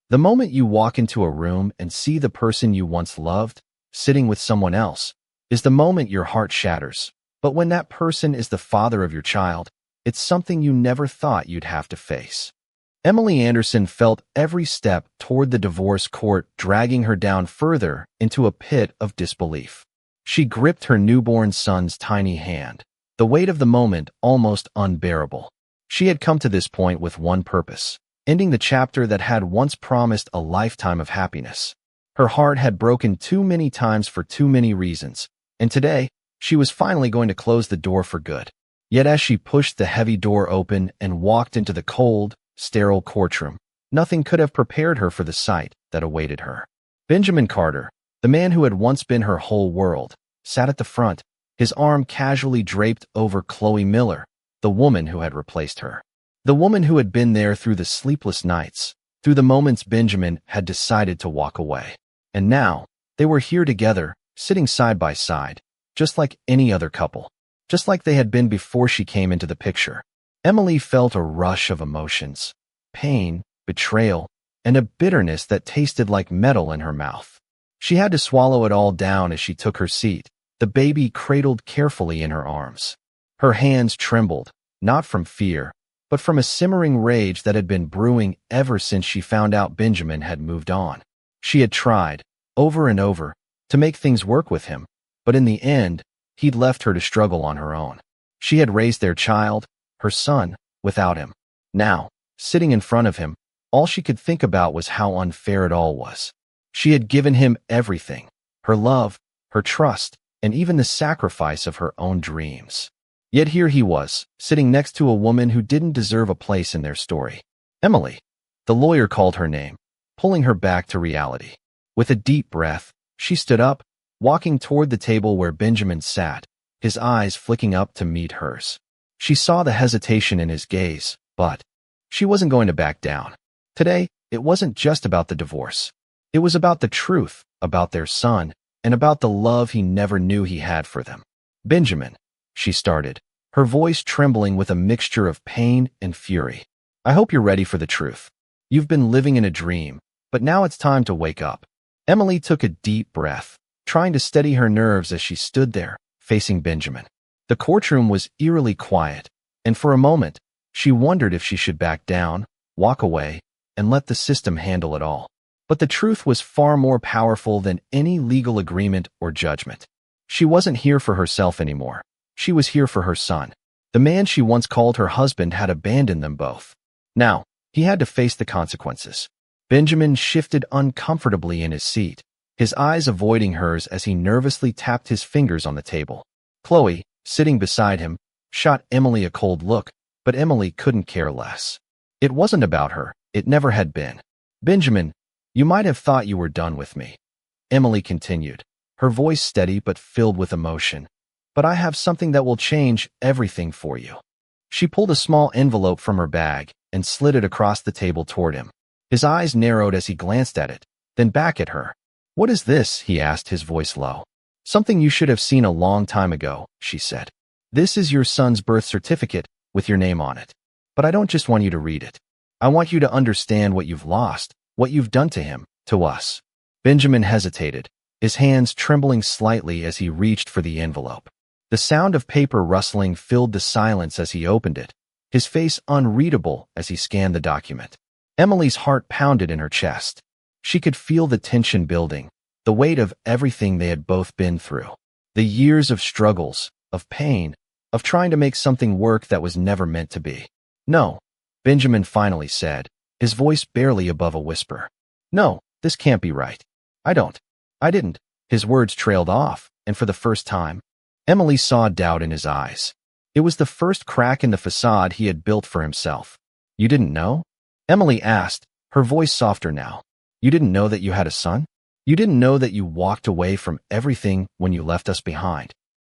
The moment you walk into a room and see the person you once loved sitting with someone else is the moment your heart shatters. But when that person is the father of your child, it's something you never thought you'd have to face. Emily Anderson felt every step toward the divorce court dragging her down further into a pit of disbelief. She gripped her newborn son's tiny hand, the weight of the moment almost unbearable. She had come to this point with one purpose: ending the chapter that had once promised a lifetime of happiness. Her heart had broken too many times for too many reasons, and today, she was finally going to close the door for good. Yet as she pushed the heavy door open and walked into the cold, sterile courtroom, nothing could have prepared her for the sight that awaited her. Benjamin Carter, the man who had once been her whole world, sat at the front, his arm casually draped over Chloe Miller, the woman who had replaced her. The woman who had been there through the sleepless nights, through the moments Benjamin had decided to walk away. And now, they were here together, sitting side by side, just like any other couple, just like they had been before she came into the picture. Emily felt a rush of emotions: pain, betrayal, and a bitterness that tasted like metal in her mouth. She had to swallow it all down as she took her seat, the baby cradled carefully in her arms. Her hands trembled, not from fear, but from a simmering rage that had been brewing ever since she found out Benjamin had moved on. She had tried, over and over, to make things work with him, but in the end, he'd left her to struggle on her own. She had raised their child, her son, without him. Now, sitting in front of him, all she could think about was how unfair it all was. She had given him everything: her love, her trust, and even the sacrifice of her own dreams. Yet here he was, sitting next to a woman who didn't deserve a place in their story. Emily. The lawyer called her name, pulling her back to reality. With a deep breath, she stood up, walking toward the table where Benjamin sat, his eyes flicking up to meet hers. She saw the hesitation in his gaze, but she wasn't going to back down. Today, it wasn't just about the divorce. It was about the truth, about their son, and about the love he never knew he had for them. Benjamin, she started, her voice trembling with a mixture of pain and fury. I hope you're ready for the truth. You've been living in a dream, but now it's time to wake up. Emily took a deep breath, trying to steady her nerves as she stood there, facing Benjamin. The courtroom was eerily quiet, and for a moment, she wondered if she should back down, walk away, and let the system handle it all. But the truth was far more powerful than any legal agreement or judgment. She wasn't here for herself anymore. She was here for her son. The man she once called her husband had abandoned them both. Now, he had to face the consequences. Benjamin shifted uncomfortably in his seat, his eyes avoiding hers as he nervously tapped his fingers on the table. Chloe, sitting beside him, shot Emily a cold look, but Emily couldn't care less. It wasn't about her. It never had been. Benjamin, you might have thought you were done with me. Emily continued, her voice steady but filled with emotion. But I have something that will change everything for you. She pulled a small envelope from her bag and slid it across the table toward him. His eyes narrowed as he glanced at it, then back at her. What is this? He asked, his voice low. Something you should have seen a long time ago, she said. This is your son's birth certificate with your name on it. But I don't just want you to read it. I want you to understand what you've lost, what you've done to him, to us. Benjamin hesitated, his hands trembling slightly as he reached for the envelope. The sound of paper rustling filled the silence as he opened it, his face unreadable as he scanned the document. Emily's heart pounded in her chest. She could feel the tension building, the weight of everything they had both been through. The years of struggles, of pain, of trying to make something work that was never meant to be. No, Benjamin finally said, his voice barely above a whisper. No, this can't be right. I didn't. His words trailed off, and for the first time, Emily saw doubt in his eyes. It was the first crack in the facade he had built for himself. You didn't know? Emily asked, her voice softer now. You didn't know that you had a son? You didn't know that you walked away from everything when you left us behind?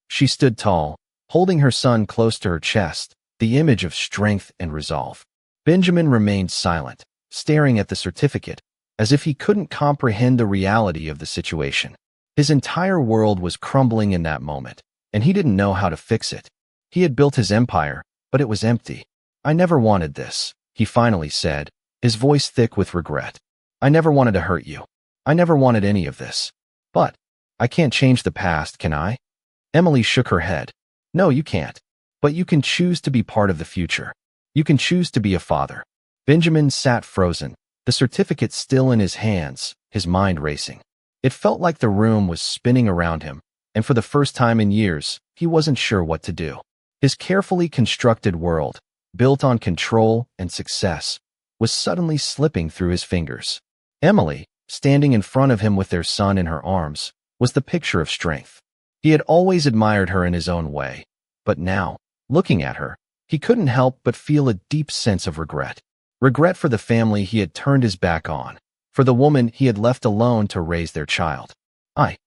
She stood tall, holding her son close to her chest, the image of strength and resolve. Benjamin remained silent, staring at the certificate, as if he couldn't comprehend the reality of the situation. His entire world was crumbling in that moment, and he didn't know how to fix it. He had built his empire, but it was empty. I never wanted this, he finally said, his voice thick with regret. I never wanted to hurt you. I never wanted any of this. But I can't change the past, can I? Emily shook her head. No, you can't. But you can choose to be part of the future. You can choose to be a father. Benjamin sat frozen, the certificate still in his hands, his mind racing. It felt like the room was spinning around him, and for the first time in years, he wasn't sure what to do. His carefully constructed world, built on control and success, was suddenly slipping through his fingers. Emily, standing in front of him with their son in her arms, was the picture of strength. He had always admired her in his own way, but now, looking at her, he couldn't help but feel a deep sense of regret. Regret for the family he had turned his back on, for the woman he had left alone to raise their child. I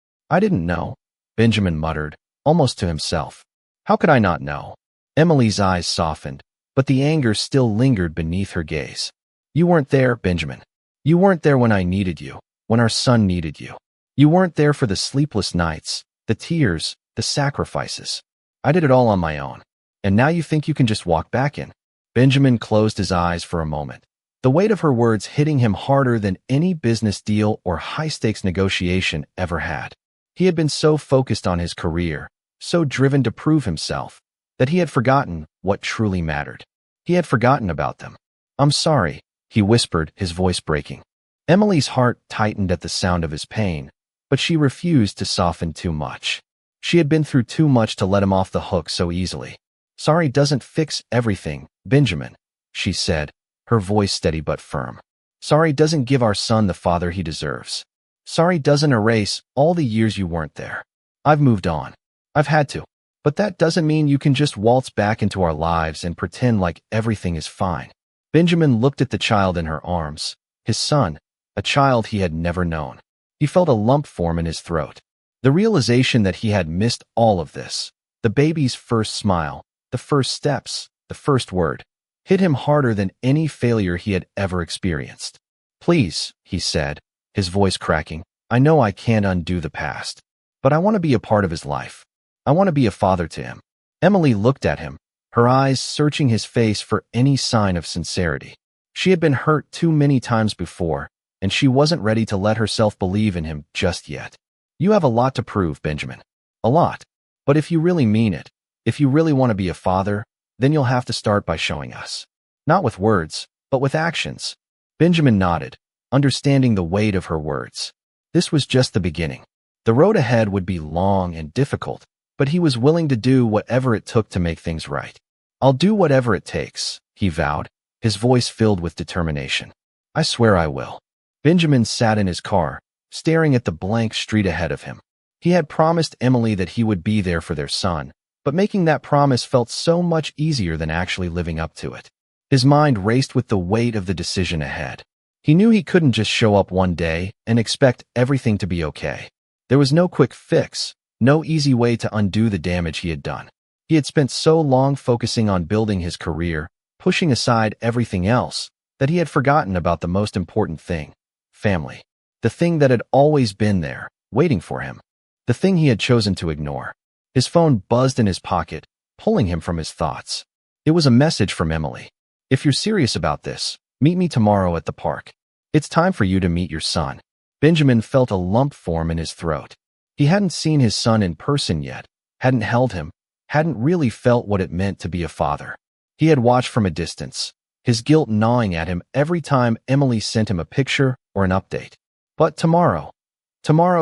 didn't know, Benjamin muttered, almost to himself. How could I not know? Emily's eyes softened, but the anger still lingered beneath her gaze. You weren't there, Benjamin. You weren't there when I needed you, when our son needed you. You weren't there for the sleepless nights, the tears, the sacrifices. I did it all on my own. And now you think you can just walk back in? Benjamin closed his eyes for a moment, the weight of her words hitting him harder than any business deal or high-stakes negotiation ever had. He had been so focused on his career, so driven to prove himself, that he had forgotten what truly mattered. He had forgotten about them. I'm sorry, he whispered, his voice breaking. Emily's heart tightened at the sound of his pain, but she refused to soften too much. She had been through too much to let him off the hook so easily. Sorry doesn't fix everything, Benjamin, she said, her voice steady but firm. Sorry doesn't give our son the father he deserves. Sorry doesn't erase all the years you weren't there. I've moved on. I've had to. But that doesn't mean you can just waltz back into our lives and pretend like everything is fine. Benjamin looked at the child in her arms, his son, a child he had never known. He felt a lump form in his throat. The realization that he had missed all of this, the baby's first smile, the first steps, the first word, hit him harder than any failure he had ever experienced. Please, he said, his voice cracking, I know I can't undo the past, but I want to be a part of his life. I want to be a father to him. Emily looked at him, her eyes searching his face for any sign of sincerity. She had been hurt too many times before, and she wasn't ready to let herself believe in him just yet. You have a lot to prove, Benjamin. A lot. But if you really mean it, if you really want to be a father, then you'll have to start by showing us. Not with words, but with actions. Benjamin nodded, understanding the weight of her words. This was just the beginning. The road ahead would be long and difficult, but he was willing to do whatever it took to make things right. I'll do whatever it takes, he vowed, his voice filled with determination. I swear I will. Benjamin sat in his car, staring at the blank street ahead of him. He had promised Emily that he would be there for their son, but making that promise felt so much easier than actually living up to it. His mind raced with the weight of the decision ahead. He knew he couldn't just show up one day and expect everything to be okay. There was no quick fix, no easy way to undo the damage he had done. He had spent so long focusing on building his career, pushing aside everything else, that he had forgotten about the most important thing, family. The thing that had always been there, waiting for him. The thing he had chosen to ignore. His phone buzzed in his pocket, pulling him from his thoughts. It was a message from Emily. If you're serious about this, meet me tomorrow at the park. It's time for you to meet your son. Benjamin felt a lump form in his throat. He hadn't seen his son in person yet, hadn't held him, hadn't really felt what it meant to be a father. He had watched from a distance, his guilt gnawing at him every time Emily sent him a picture or an update. But tomorrow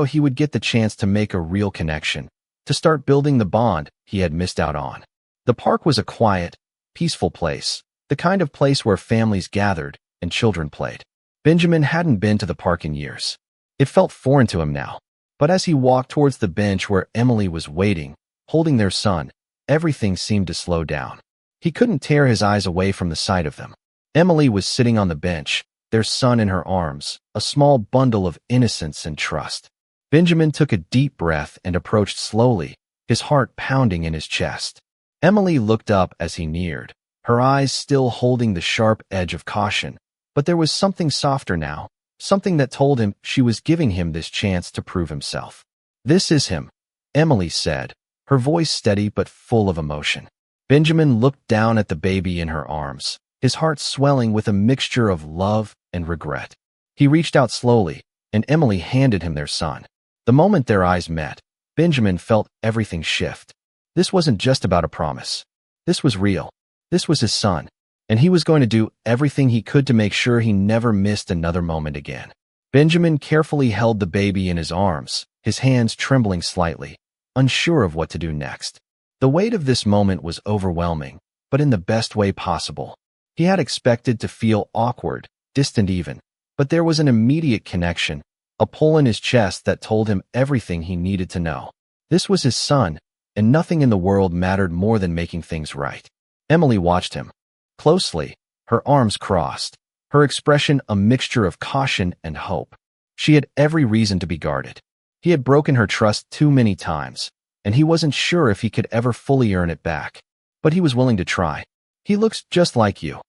he would get the chance to make a real connection, to start building the bond he had missed out on. The park was a quiet, peaceful place, the kind of place where families gathered and children played. Benjamin hadn't been to the park in years. It felt foreign to him now. But as he walked towards the bench where Emily was waiting, holding their son, everything seemed to slow down. He couldn't tear his eyes away from the sight of them. Emily was sitting on the bench, their son in her arms, a small bundle of innocence and trust. Benjamin took a deep breath and approached slowly, his heart pounding in his chest. Emily looked up as he neared, her eyes still holding the sharp edge of caution, but there was something softer now, something that told him she was giving him this chance to prove himself. This is him, Emily said, her voice steady but full of emotion. Benjamin looked down at the baby in her arms, his heart swelling with a mixture of love and regret. He reached out slowly, and Emily handed him their son. The moment their eyes met, Benjamin felt everything shift. This wasn't just about a promise. This was real. This was his son, and he was going to do everything he could to make sure he never missed another moment again. Benjamin carefully held the baby in his arms, his hands trembling slightly, unsure of what to do next. The weight of this moment was overwhelming, but in the best way possible. He had expected to feel awkward, distant even, but there was an immediate connection, a pull in his chest that told him everything he needed to know. This was his son, and nothing in the world mattered more than making things right. Emily watched him closely, her arms crossed, her expression a mixture of caution and hope. She had every reason to be guarded. He had broken her trust too many times, and he wasn't sure if he could ever fully earn it back. But he was willing to try. "He looks just like you,"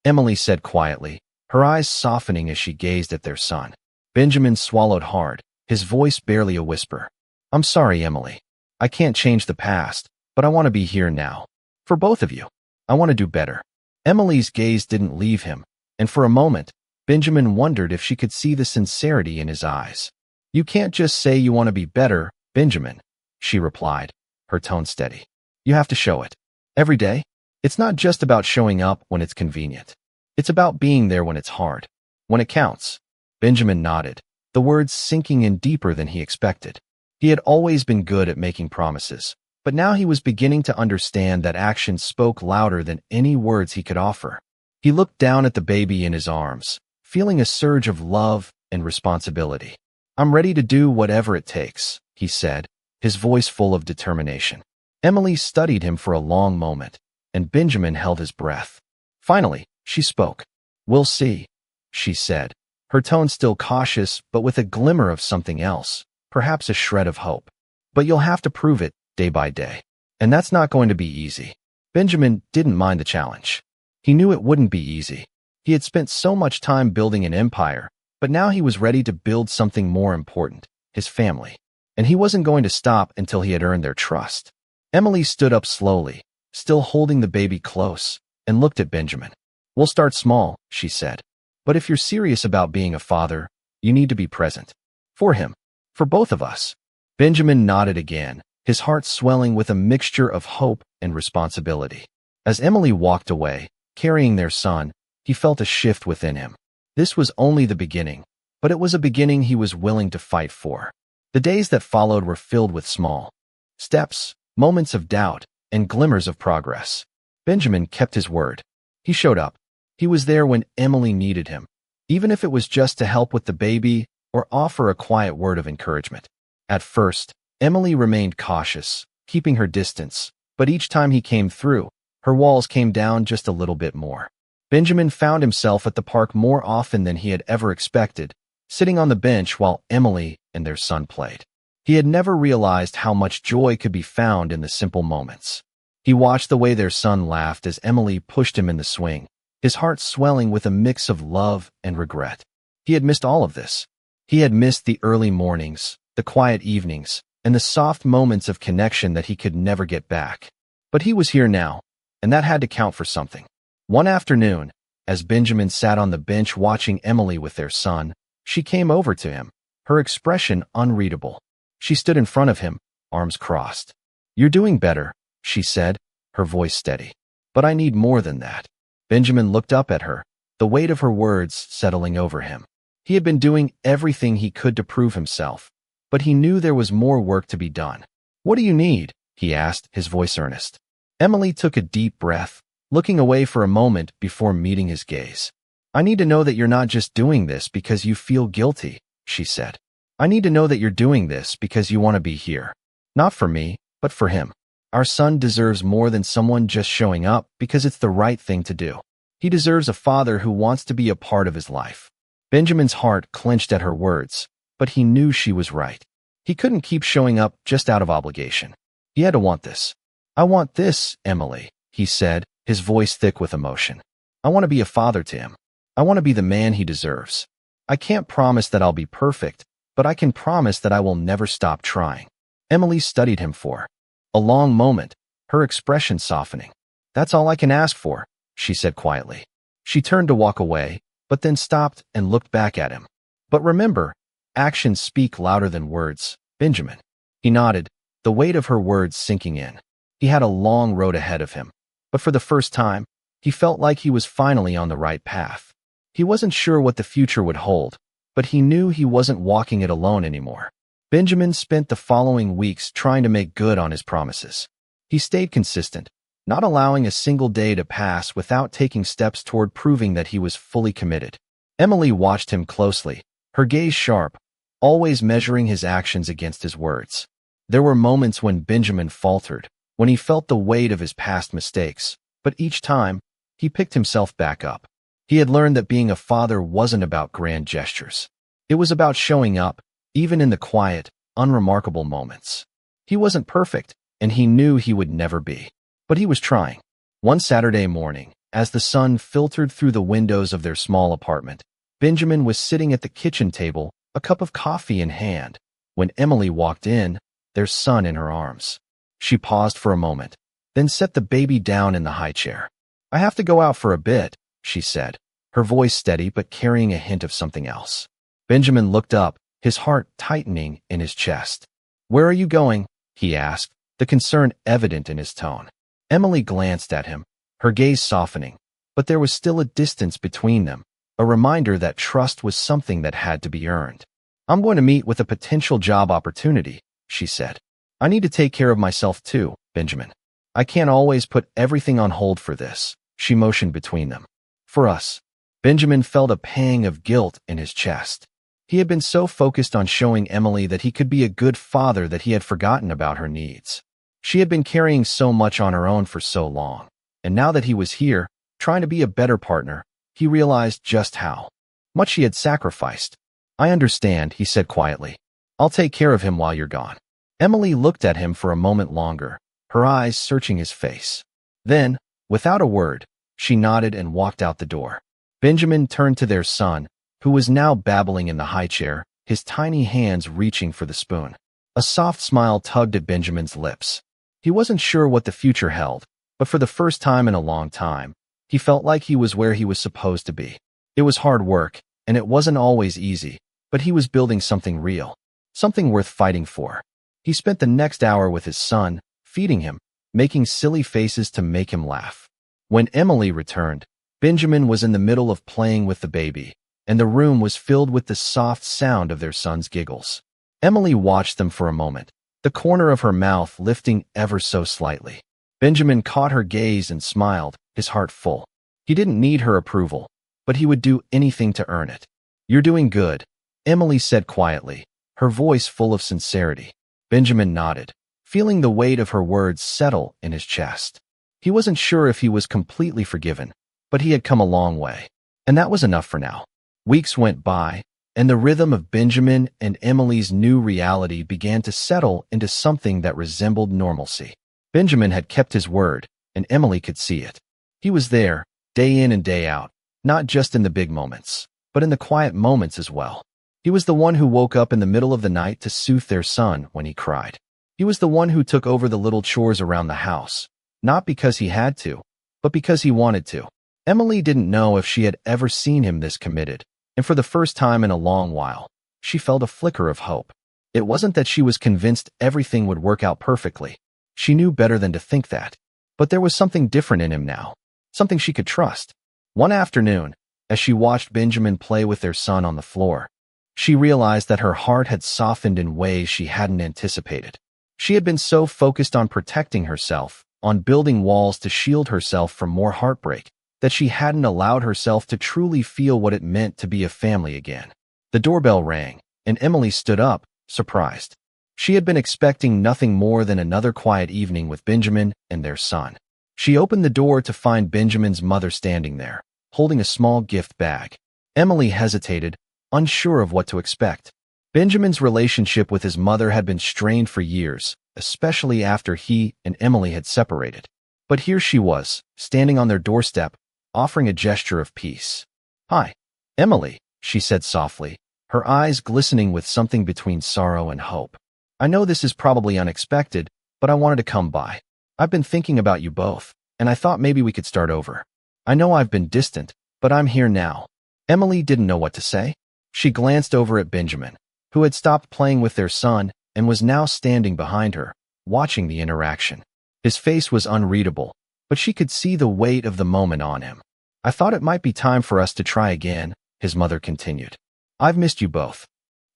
Emily said quietly, her eyes softening as she gazed at their son. Benjamin swallowed hard, his voice barely a whisper. "I'm sorry, Emily. I can't change the past, but I want to be here now. For both of you. I want to do better." Emily's gaze didn't leave him, and for a moment, Benjamin wondered if she could see the sincerity in his eyes. "You can't just say you want to be better, Benjamin," she replied, her tone steady. "You have to show it. Every day. It's not just about showing up when it's convenient. It's about being there when it's hard. When it counts." Benjamin nodded, the words sinking in deeper than he expected. He had always been good at making promises, but now he was beginning to understand that action spoke louder than any words he could offer. He looked down at the baby in his arms, feeling a surge of love and responsibility. "I'm ready to do whatever it takes," he said, his voice full of determination. Emily studied him for a long moment, and Benjamin held his breath. Finally, she spoke. "We'll see," she said, her tone still cautious but with a glimmer of something else, perhaps a shred of hope. "But you'll have to prove it, day by day. And that's not going to be easy." Benjamin didn't mind the challenge. He knew it wouldn't be easy. He had spent so much time building an empire, but now he was ready to build something more important, his family. And he wasn't going to stop until he had earned their trust. Emily stood up slowly, still holding the baby close, and looked at Benjamin. "We'll start small," she said. "But if you're serious about being a father, you need to be present. For him. For both of us." Benjamin nodded again, his heart swelling with a mixture of hope and responsibility. As Emily walked away, carrying their son, he felt a shift within him. This was only the beginning, but it was a beginning he was willing to fight for. The days that followed were filled with small steps, moments of doubt, and glimmers of progress. Benjamin kept his word. He showed up. He was there when Emily needed him, even if it was just to help with the baby or offer a quiet word of encouragement. At first, Emily remained cautious, keeping her distance, but each time he came through, her walls came down just a little bit more. Benjamin found himself at the park more often than he had ever expected, sitting on the bench while Emily and their son played. He had never realized how much joy could be found in the simple moments. He watched the way their son laughed as Emily pushed him in the swing, his heart swelling with a mix of love and regret. He had missed all of this. He had missed the early mornings, the quiet evenings, and the soft moments of connection that he could never get back. But he was here now, and that had to count for something. One afternoon, as Benjamin sat on the bench watching Emily with their son, she came over to him, her expression unreadable. She stood in front of him, arms crossed. "You're doing better," she said, her voice steady. "But I need more than that." Benjamin looked up at her, the weight of her words settling over him. He had been doing everything he could to prove himself, but he knew there was more work to be done. "What do you need?" he asked, his voice earnest. Emily took a deep breath, looking away for a moment before meeting his gaze. "I need to know that you're not just doing this because you feel guilty," she said. "I need to know that you're doing this because you want to be here. Not for me, but for him. Our son deserves more than someone just showing up because it's the right thing to do. He deserves a father who wants to be a part of his life." Benjamin's heart clenched at her words, but he knew she was right. He couldn't keep showing up just out of obligation. He had to want this. "I want this, Emily," he said, his voice thick with emotion. "I want to be a father to him. I want to be the man he deserves. I can't promise that I'll be perfect, but I can promise that I will never stop trying." Emily studied him for a long moment, her expression softening. "That's all I can ask for," she said quietly. She turned to walk away, but then stopped and looked back at him. But remember, actions speak louder than words, Benjamin. He nodded, the weight of her words sinking in. He had a long road ahead of him, but for the first time, he felt like he was finally on the right path. He wasn't sure what the future would hold, but he knew he wasn't walking it alone anymore. Benjamin spent the following weeks trying to make good on his promises. He stayed consistent, not allowing a single day to pass without taking steps toward proving that he was fully committed. Emily watched him closely, her gaze sharp, always measuring his actions against his words. There were moments when Benjamin faltered, when he felt the weight of his past mistakes, but each time, he picked himself back up. He had learned that being a father wasn't about grand gestures. It was about showing up, even in the quiet, unremarkable moments. He wasn't perfect, and he knew he would never be. But he was trying. One Saturday morning, as the sun filtered through the windows of their small apartment, Benjamin was sitting at the kitchen table, a cup of coffee in hand, when Emily walked in, their son in her arms. She paused for a moment, then set the baby down in the high chair. "I have to go out for a bit," she said, her voice steady but carrying a hint of something else. Benjamin looked up, his heart tightening in his chest. "Where are you going?" he asked, the concern evident in his tone. Emily glanced at him, her gaze softening, but there was still a distance between them, a reminder that trust was something that had to be earned. "I'm going to meet with a potential job opportunity," she said. "I need to take care of myself too, Benjamin. I can't always put everything on hold for this," she motioned between them. "For us." Benjamin felt a pang of guilt in his chest. He had been so focused on showing Emily that he could be a good father that he had forgotten about her needs. She had been carrying so much on her own for so long, and now that he was here, trying to be a better partner, he realized just how much he had sacrificed. "I understand," he said quietly. "I'll take care of him while you're gone." Emily looked at him for a moment longer, her eyes searching his face. Then, without a word, she nodded and walked out the door. Benjamin turned to their son, who was now babbling in the high chair, his tiny hands reaching for the spoon. A soft smile tugged at Benjamin's lips. He wasn't sure what the future held, but for the first time in a long time, he felt like he was where he was supposed to be. It was hard work, and it wasn't always easy, but he was building something real, something worth fighting for. He spent the next hour with his son, feeding him, making silly faces to make him laugh. When Emily returned, Benjamin was in the middle of playing with the baby, and the room was filled with the soft sound of their son's giggles. Emily watched them for a moment, the corner of her mouth lifting ever so slightly. Benjamin caught her gaze and smiled, his heart full. He didn't need her approval, but he would do anything to earn it. "You're doing good," Emily said quietly, her voice full of sincerity. Benjamin nodded, feeling the weight of her words settle in his chest. He wasn't sure if he was completely forgiven, but he had come a long way, and that was enough for now. Weeks went by, and the rhythm of Benjamin and Emily's new reality began to settle into something that resembled normalcy. Benjamin had kept his word, and Emily could see it. He was there, day in and day out, not just in the big moments, but in the quiet moments as well. He was the one who woke up in the middle of the night to soothe their son when he cried. He was the one who took over the little chores around the house, not because he had to, but because he wanted to. Emily didn't know if she had ever seen him this committed, and for the first time in a long while, she felt a flicker of hope. It wasn't that she was convinced everything would work out perfectly. She knew better than to think that. But there was something different in him now, something she could trust. One afternoon, as she watched Benjamin play with their son on the floor, she realized that her heart had softened in ways she hadn't anticipated. She had been so focused on protecting herself, on building walls to shield herself from more heartbreak, that she hadn't allowed herself to truly feel what it meant to be a family again. The doorbell rang, and Emily stood up, surprised. She had been expecting nothing more than another quiet evening with Benjamin and their son. She opened the door to find Benjamin's mother standing there, holding a small gift bag. Emily hesitated, unsure of what to expect. Benjamin's relationship with his mother had been strained for years, especially after he and Emily had separated. But here she was, standing on their doorstep, offering a gesture of peace. "Hi, Emily," she said softly, her eyes glistening with something between sorrow and hope. "I know this is probably unexpected, but I wanted to come by. I've been thinking about you both, and I thought maybe we could start over. I know I've been distant, but I'm here now." Emily didn't know what to say. She glanced over at Benjamin, who had stopped playing with their son and was now standing behind her, watching the interaction. His face was unreadable, but she could see the weight of the moment on him. "I thought it might be time for us to try again," his mother continued. "I've missed you both."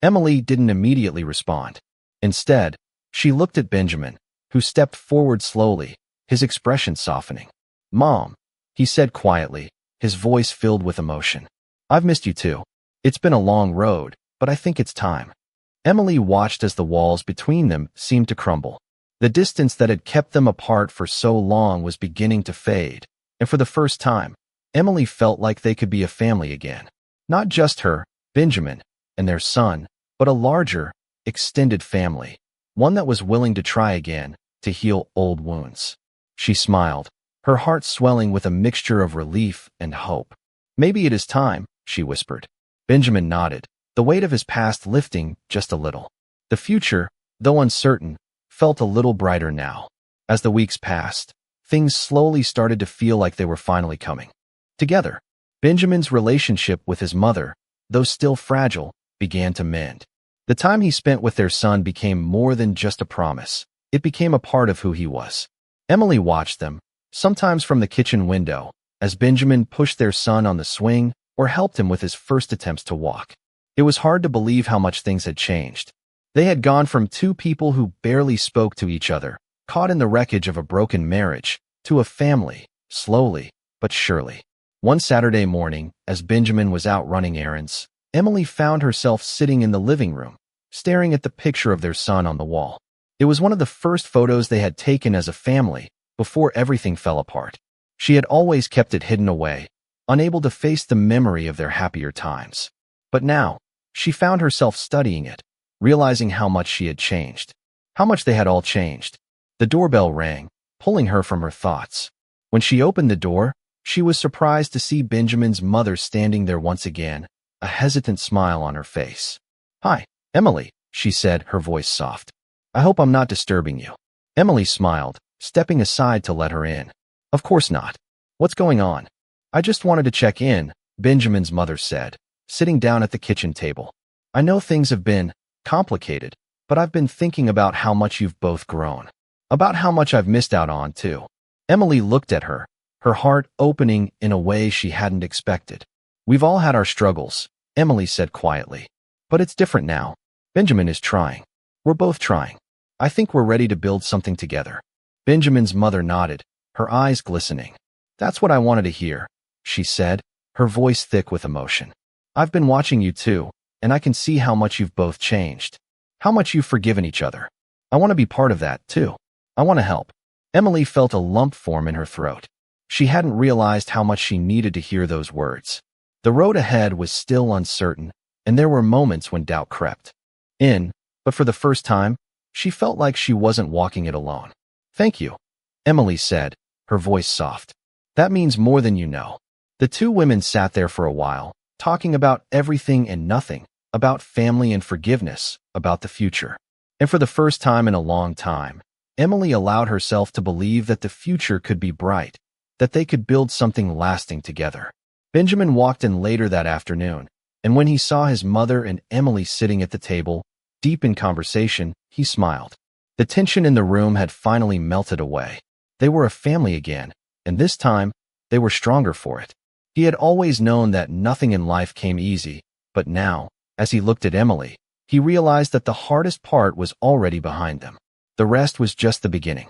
Emily didn't immediately respond. Instead, she looked at Benjamin, who stepped forward slowly, his expression softening. "Mom," he said quietly, his voice filled with emotion. "I've missed you too. It's been a long road, but I think it's time." Emily watched as the walls between them seemed to crumble. The distance that had kept them apart for so long was beginning to fade, and for the first time, Emily felt like they could be a family again. Not just her, Benjamin, and their son, but a larger, extended family, one that was willing to try again, to heal old wounds. She smiled, her heart swelling with a mixture of relief and hope. "Maybe it is time," she whispered. Benjamin nodded, the weight of his past lifting just a little. The future, though uncertain, felt a little brighter now. As the weeks passed, things slowly started to feel like they were finally coming together. Benjamin's relationship with his mother, though still fragile, began to mend. The time he spent with their son became more than just a promise. It became a part of who he was. Emily watched them, sometimes from the kitchen window, as Benjamin pushed their son on the swing or helped him with his first attempts to walk. It was hard to believe how much things had changed. They had gone from two people who barely spoke to each other, caught in the wreckage of a broken marriage, to a family, slowly but surely. One Saturday morning, as Benjamin was out running errands, Emily found herself sitting in the living room, staring at the picture of their son on the wall. It was one of the first photos they had taken as a family, before everything fell apart. She had always kept it hidden away, unable to face the memory of their happier times. But now, she found herself studying it, realizing how much she had changed, how much they had all changed. The doorbell rang, pulling her from her thoughts. When she opened the door, she was surprised to see Benjamin's mother standing there once again, a hesitant smile on her face. "Hi, Emily," she said, her voice soft. "I hope I'm not disturbing you." Emily smiled, stepping aside to let her in. "Of course not. What's going on?" "I just wanted to check in," Benjamin's mother said, sitting down at the kitchen table. "I know things have been complicated, but I've been thinking about how much you've both grown. About how much I've missed out on, too." Emily looked at her, her heart opening in a way she hadn't expected. "We've all had our struggles," Emily said quietly. "But it's different now. Benjamin is trying. We're both trying. I think we're ready to build something together." Benjamin's mother nodded, her eyes glistening. "That's what I wanted to hear," she said, her voice thick with emotion. "I've been watching you too, and I can see how much you've both changed. How much you've forgiven each other. I want to be part of that, too. I want to help." Emily felt a lump form in her throat. She hadn't realized how much she needed to hear those words. The road ahead was still uncertain, and there were moments when doubt crept in, but for the first time, she felt like she wasn't walking it alone. "Thank you," Emily said, her voice soft. "That means more than you know." The two women sat there for a while, talking about everything and nothing, about family and forgiveness, about the future. And for the first time in a long time, Emily allowed herself to believe that the future could be bright, that they could build something lasting together. Benjamin walked in later that afternoon, and when he saw his mother and Emily sitting at the table, deep in conversation, he smiled. The tension in the room had finally melted away. They were a family again, and this time, they were stronger for it. He had always known that nothing in life came easy, but now, as he looked at Emily, he realized that the hardest part was already behind them. The rest was just the beginning.